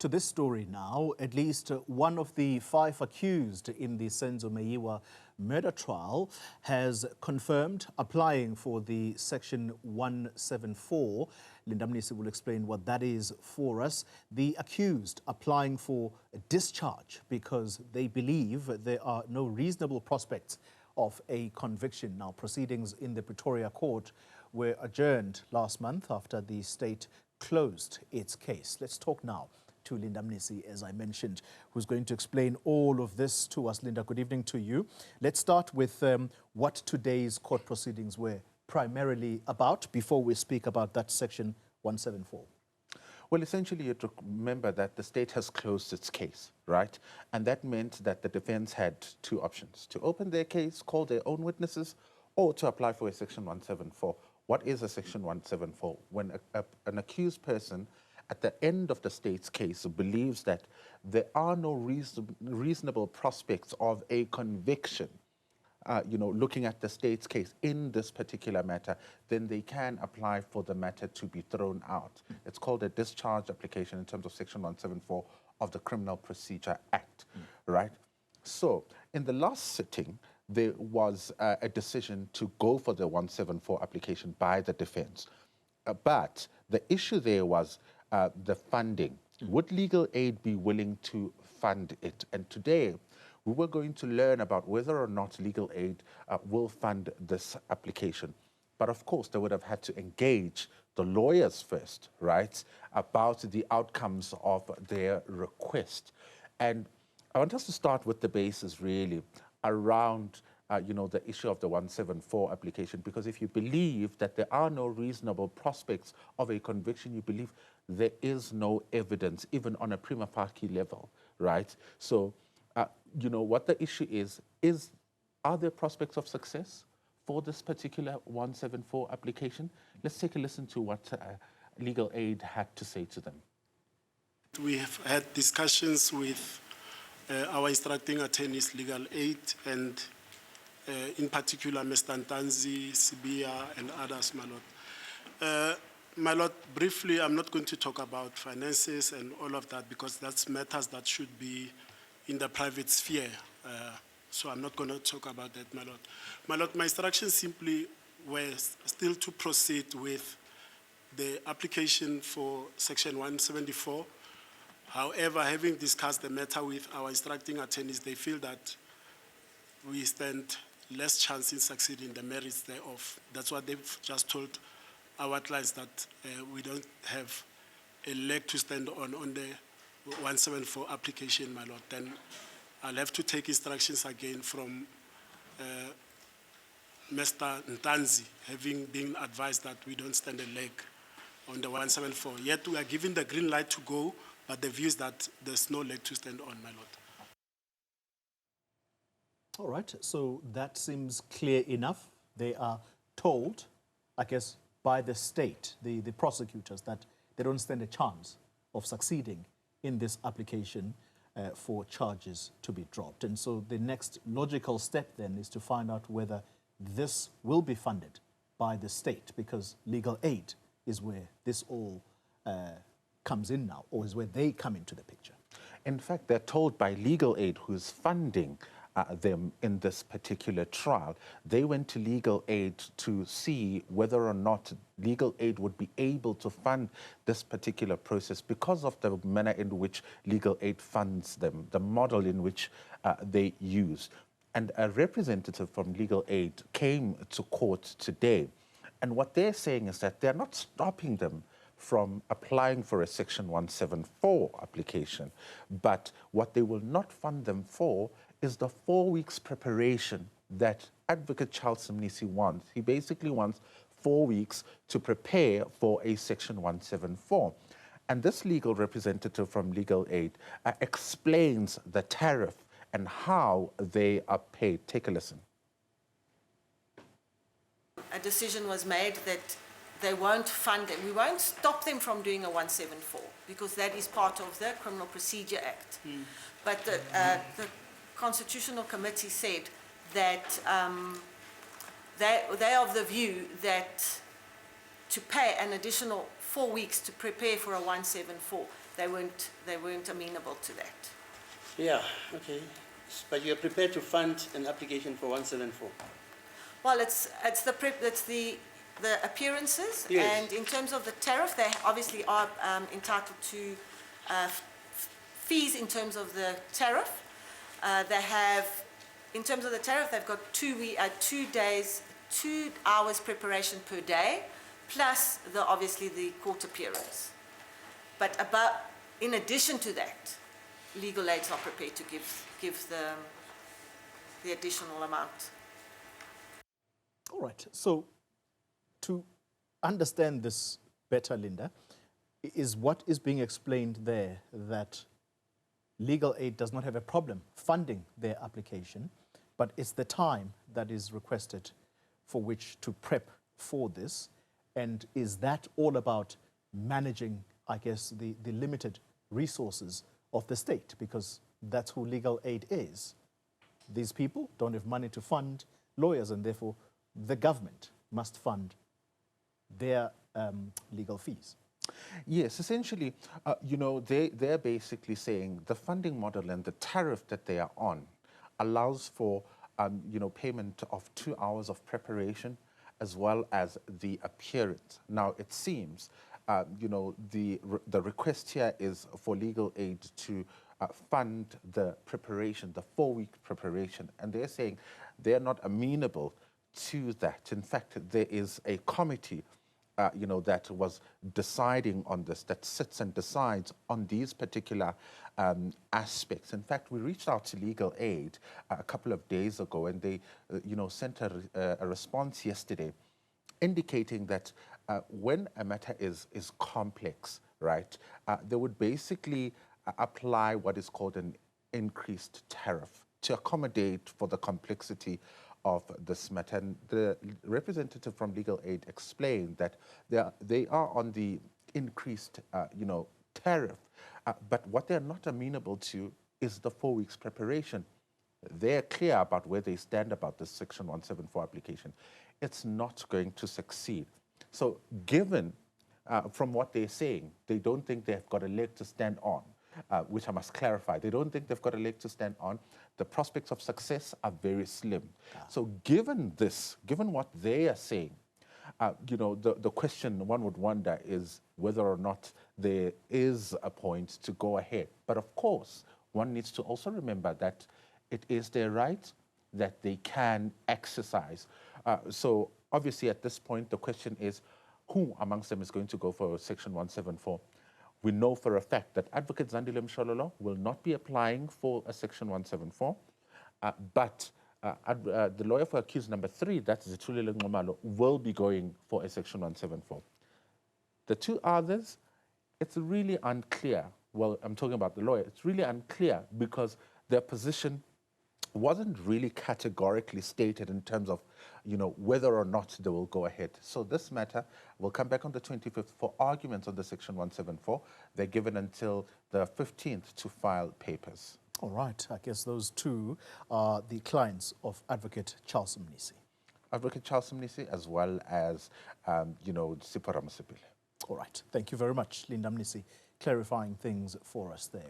To this story now, at least one of the 5 accused in the Senzo Meyiwa murder trial has confirmed applying for the Section 174. Linda Mnisi will explain what that is for us. The accused applying for a discharge because they believe there are no reasonable prospects of a conviction. Now, proceedings in the Pretoria Court were adjourned last month after the state closed its case. Let's talk now to Linda Mnisi, as I mentioned, who's going to explain all of this to us. Linda, good evening to you. Let's start with what today's court proceedings were primarily about before we speak about that Section 174. Well, essentially, you have to remember that the state has closed its case, right? And that meant that the defense had 2 options: to open their case, call their own witnesses, or to apply for a Section 174. What is a Section 174? When an accused person at the end of the state's case believes that there are no reasonable prospects of a conviction, looking at the state's case in this particular matter, then they can apply for the matter to be thrown out. It's called a discharge application in terms of Section 174 of the Criminal Procedure Act, right? So in the last sitting, there was a decision to go for the 174 application by the defense. But the issue there was the funding. Would legal aid be willing to fund it? And today, we were going to learn about whether or not legal aid will fund this application. But of course, they would have had to engage the lawyers first, right, about the outcomes of their request. And I want us to start with the basis, really, around the issue of the 174 application, because if you believe that there are no reasonable prospects of a conviction, you believe there is no evidence, even on a prima facie level, right? So, what the issue is are there prospects of success for this particular 174 application? Let's take a listen to what legal aid had to say to them. We have had discussions with our instructing attorneys, legal aid, and in particular, Mr. Ntanzi, Sibia, and others, my lord. My lord, briefly, I'm not going to talk about finances and all of that because that's matters that should be in the private sphere. So I'm not going to talk about that, my lord. My lord, my instructions simply were still to proceed with the application for Section 174. However, having discussed the matter with our instructing attorneys, they feel that we stand less chance in succeeding the merits thereof. That's what they've just told our clients, that we don't have a leg to stand on the 174 application, my lord. Then I'll have to take instructions again from Mr. Ntanzi, having been advised that we don't stand a leg on the 174. Yet we are given the green light to go, but the view is that there's no leg to stand on, my lord. All right, so that seems clear enough. They are told, I guess, by the state, the prosecutors, that they don't stand a chance of succeeding in this application for charges to be dropped. And so the next logical step then is to find out whether this will be funded by the state, because legal aid is where this all comes in now, or is where they come into the picture. In fact, they're told by legal aid, who's funding them in this particular trial. They went to legal aid to see whether or not legal aid would be able to fund this particular process because of the manner in which legal aid funds them, the model in which they use. And a representative from legal aid came to court today. And what they're saying is that they're not stopping them from applying for a Section 174 application, but what they will not fund them for is the 4 weeks preparation that Advocate Senzo Meyyiwa wants. He basically wants 4 weeks to prepare for a Section 174. And this legal representative from legal aid explains the tariff and how they are paid. Take a listen. A decision was made that they won't fund it. We won't stop them from doing a 174 because that is part of the Criminal Procedure Act. But the Constitutional Committee said that they're of the view that to pay an additional 4 weeks to prepare for a 174. They weren't amenable to that. Yeah, okay. But you're prepared to fund an application for 174? Well, it's the appearances, Yes. and in terms of the tariff, they obviously are entitled to fees in terms of the tariff. In terms of the tariff, they've got 2 days, 2 hours preparation per day, plus obviously the court appearance. But in addition to that, legal aid's not prepared to give the additional amount. All right. So to understand this better, Linda, is what is being explained there that legal aid does not have a problem funding their application, but it's the time that is requested for which to prep for this. And is that all about managing, I guess, the limited resources of the state? Because that's who legal aid is. These people don't have money to fund lawyers, and therefore the government must fund their legal fees. Yes, essentially, they're basically saying the funding model and the tariff that they are on allows for, payment of 2 hours of preparation as well as the appearance. Now, it seems, the request here is for legal aid to fund the preparation, the 4-week preparation, and they're saying they're not amenable to that. In fact, there is a committee that was deciding on this, that sits and decides on these particular aspects. In fact, we reached out to legal aid a couple of days ago, and they, sent a response yesterday indicating that when a matter is complex, right, they would basically apply what is called an increased tariff to accommodate for the complexity of this matter. And the representative from legal aid explained that they are on the increased, tariff, but what they're not amenable to is the 4 weeks preparation. They're clear about where they stand about this Section 174 application. It's not going to succeed. So given, from what they're saying, they don't think they've got a leg to stand on, which I must clarify. They don't think they've got a leg to stand on. The prospects of success are very slim. So given this, given what they are saying, the question one would wonder is whether or not there is a point to go ahead. But of course, one needs to also remember that it is their right that they can exercise. So obviously at this point, the question is, who amongst them is going to go for Section 174? We know for a fact that Advocate Zandile Mshololo will not be applying for a Section 174, but the lawyer for accused number 3, that's Zithulile Nxumalo, will be going for a Section 174. The 2 others, it's really unclear. Well, I'm talking about the lawyer. It's really unclear because their position wasn't really categorically stated in terms of, whether or not they will go ahead. So this matter will come back on the 25th for arguments on the Section 174. They're given until the 15th to file papers. All right. I guess those 2 are the clients of Advocate Charles Mnisi. Advocate Charles Mnisi, as well as, Sipho Ramasipile. All right. Thank you very much, Linda Mnisi, clarifying things for us there.